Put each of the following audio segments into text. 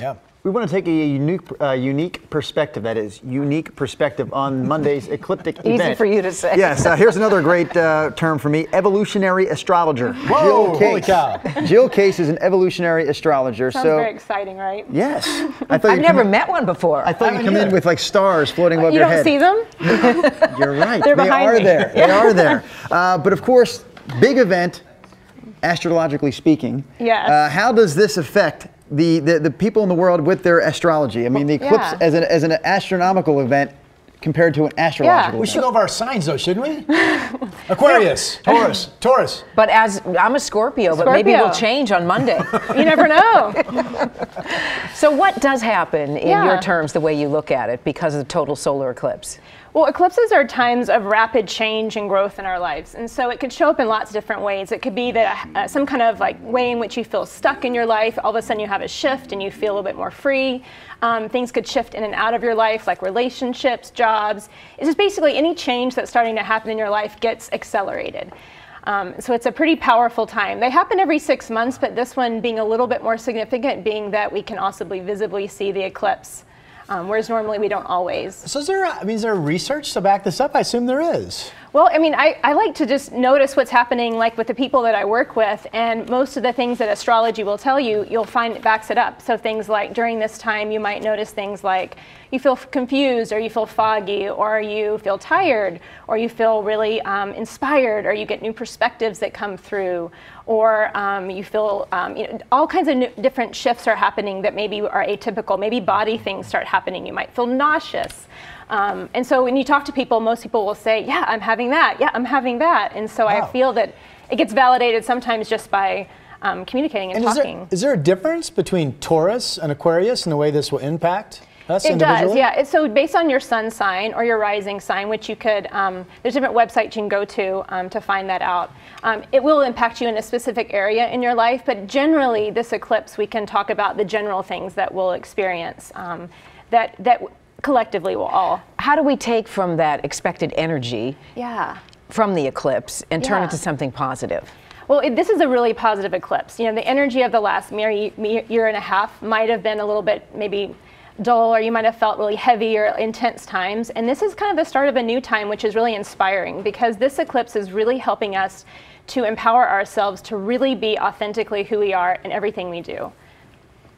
Yeah. We want to take a unique perspective, that is, unique perspective on Monday's ecliptic event. Easy for you to say. Yes, here's another great term for me, evolutionary astrologer. Whoa, holy cow. Jill Case is an evolutionary astrologer. Sounds very exciting, right? Yes. I've never met one before. I thought you'd come in with like stars floating above your head. You don't see them? You're right. They're behind me. There. They are there. But of course, big event, astrologically speaking. Yes. How does this affect the people in the world with their astrology? I mean, the eclipse as an astronomical event compared to an astrological event. We should go over our signs, though, shouldn't we? Aquarius, Taurus. But I'm a Scorpio, but maybe we'll change on Monday. You never know. So what does happen in your terms, the way you look at it, because of the total solar eclipse? Well, eclipses are times of rapid change and growth in our lives. And so it could show up in lots of different ways. It could be that some kind of like way in which you feel stuck in your life. All of a sudden you have a shift and you feel a little bit more free. Things could shift in and out of your life, like relationships, jobs. It's just basically any change that's starting to happen in your life gets accelerated. So it's a pretty powerful time. They happen every 6 months, but this one being a little bit more significant, being that we can also visibly see the eclipse. Whereas normally we don't always. So is there research to back this up? I assume there is. Well, I mean, I like to just notice what's happening like with the people that I work with, and most of the things that astrology will tell you, you'll find it backs it up. So things like during this time, you might notice things like you feel confused, or you feel foggy, or you feel tired, or you feel really inspired, or you get new perspectives that come through, or you feel all kinds of different shifts are happening that maybe are atypical. Maybe body things start happening. You might feel nauseous. And so when you talk to people, most people will say, yeah, I'm having that. Yeah, I'm having that. And so I feel that it gets validated sometimes just by communicating and talking. Is there a difference between Taurus and Aquarius in the way this will impact us individually? It does, yeah. So based on your sun sign or your rising sign, which you could, there's different websites you can go to find that out. It will impact you in a specific area in your life, but generally this eclipse, we can talk about the general things that we'll experience that collectively will all. How do we take from that expected energy from the eclipse and turn it to something positive? Well, this is a really positive eclipse. You know, the energy of the last year and a half might have been a little bit maybe dull, or you might have felt really heavy or intense times. And this is kind of the start of a new time, which is really inspiring, because this eclipse is really helping us to empower ourselves to really be authentically who we are in everything we do.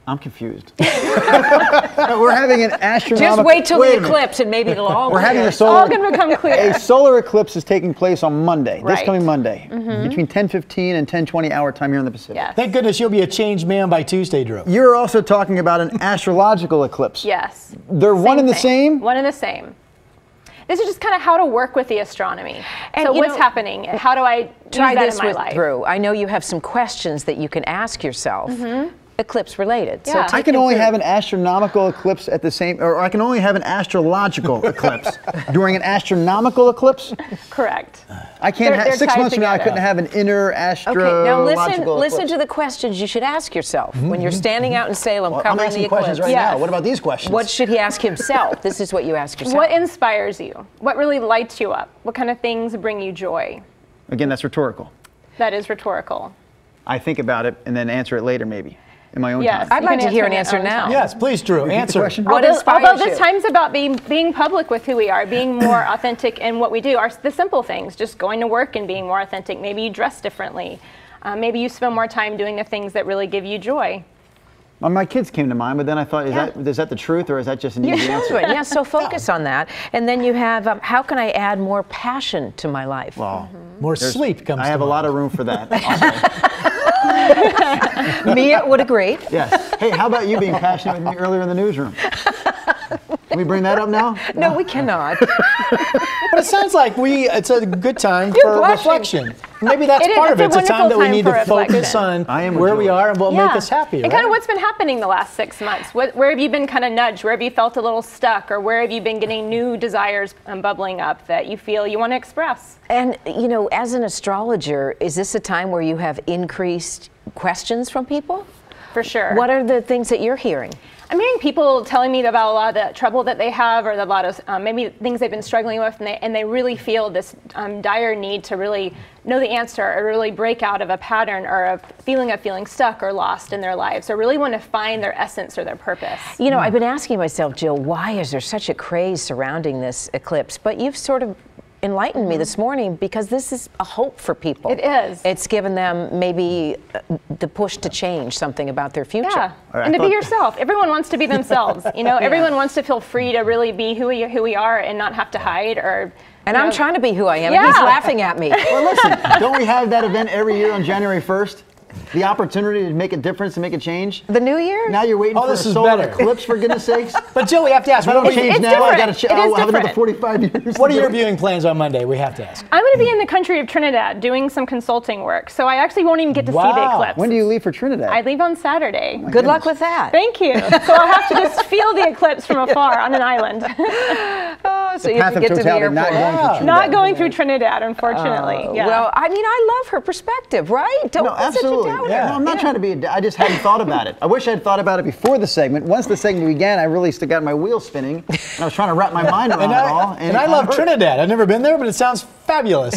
I'm confused. We're having an astronomical... Just wait till the eclipse and maybe it'll all It's all going to become clear. A solar eclipse is taking place on Monday, this coming Monday, Mm-hmm. between 10:15 and 10:20 hour time here in the Pacific. Yes. Thank goodness you'll be a changed man by Tuesday, Drew. You're also talking about an astrological eclipse. Yes. They're one and the same? One and the same. This is just kind of how to work with the astronomy. And so what's happening? How do I try use that this in my life? Drew? I know you have some questions that you can ask yourself. Eclipse related. Yeah. So I can only have an astronomical eclipse at the same, or I can only have an astrological eclipse during an astronomical eclipse. Correct. I can't have 6 months from now. I couldn't have an inner astrological. Okay, now listen to the questions you should ask yourself when you're standing out in Salem covering I'm asking the eclipse. questions right now. What about these questions? What should he ask himself? This is what you ask yourself. What inspires you? What really lights you up? What kind of things bring you joy? Again, that's rhetorical. That is rhetorical. I think about it and then answer it later, maybe. In my own Yes. time. I'd like to hear an answer now. Yes, please, Drew. Answer. What inspires Although you? this time's about being public with who we are, being more authentic in what we do. The simple things, just going to work and being more authentic. Maybe you dress differently. Maybe you spend more time doing the things that really give you joy. Well, my kids came to mind, but then I thought, is that the truth, or is that just an easy answer? Yeah, so focus on that. And then you have, how can I add more passion to my life? Well, more sleep comes I have to a mind. lot of room for that. Mia would agree. Yes. Hey, how about you being passionate with me earlier in the newsroom? Can we bring that up now? No, we cannot. But it sounds like it's a good time for reflection. Maybe that's It is. part of it. It's It's a a time that we wonderful need time to for focus reflection. on where we are and what make us happy. And kind of what's been happening the last 6 months. Where have you been kind of nudged? Where have you felt a little stuck? Or where have you been getting new desires bubbling up that you feel you want to express? And, you know, as an astrologer, is this a time where you have increased questions from people? for sure. What are the things that you're hearing? I'm hearing people telling me about a lot of the trouble that they have, or a lot of maybe things they've been struggling with, and they really feel this dire need to really know the answer, or really break out of a pattern or a feeling of feeling stuck or lost in their lives, or really want to find their essence or their purpose. You know, I've been asking myself, Jill, why is there such a craze surrounding this eclipse? But you've sort of enlightened me this morning, because this is a hope for people. It is. It's given them maybe the push to change something about their future. Yeah, and to be yourself. Everyone wants to be themselves. You know, everyone wants to feel free to really be who we are and not have to hide or. And I'm trying to be who I am, Yeah. and he's laughing at me. Well, listen, don't we have that event every year on January 1st? The opportunity to make a difference and make a change. The New Year? Now you're waiting for a solar eclipse, for goodness sakes. But Jill, we have to ask. If I don't change now, I got to have another different. 45 years. What are your viewing plans on Monday? We have to ask. I'm going to be in the country of Trinidad doing some consulting work, so I actually won't even get to see the eclipse. When do you leave for Trinidad? I leave on Saturday. Good luck with that. Thank you. So I'll have to just feel the eclipse from afar on an island. So you have to get to the airport. Not going through Trinidad, unfortunately. Yeah. Well, I mean, I love her perspective, right? No, absolutely. No, I'm not trying to be. I just hadn't thought about it. I wish I had thought about it before the segment. Once the segment began, I really got my wheels spinning, and I was trying to wrap my mind around it all. And I love Trinidad. I've never been there, but it sounds fabulous.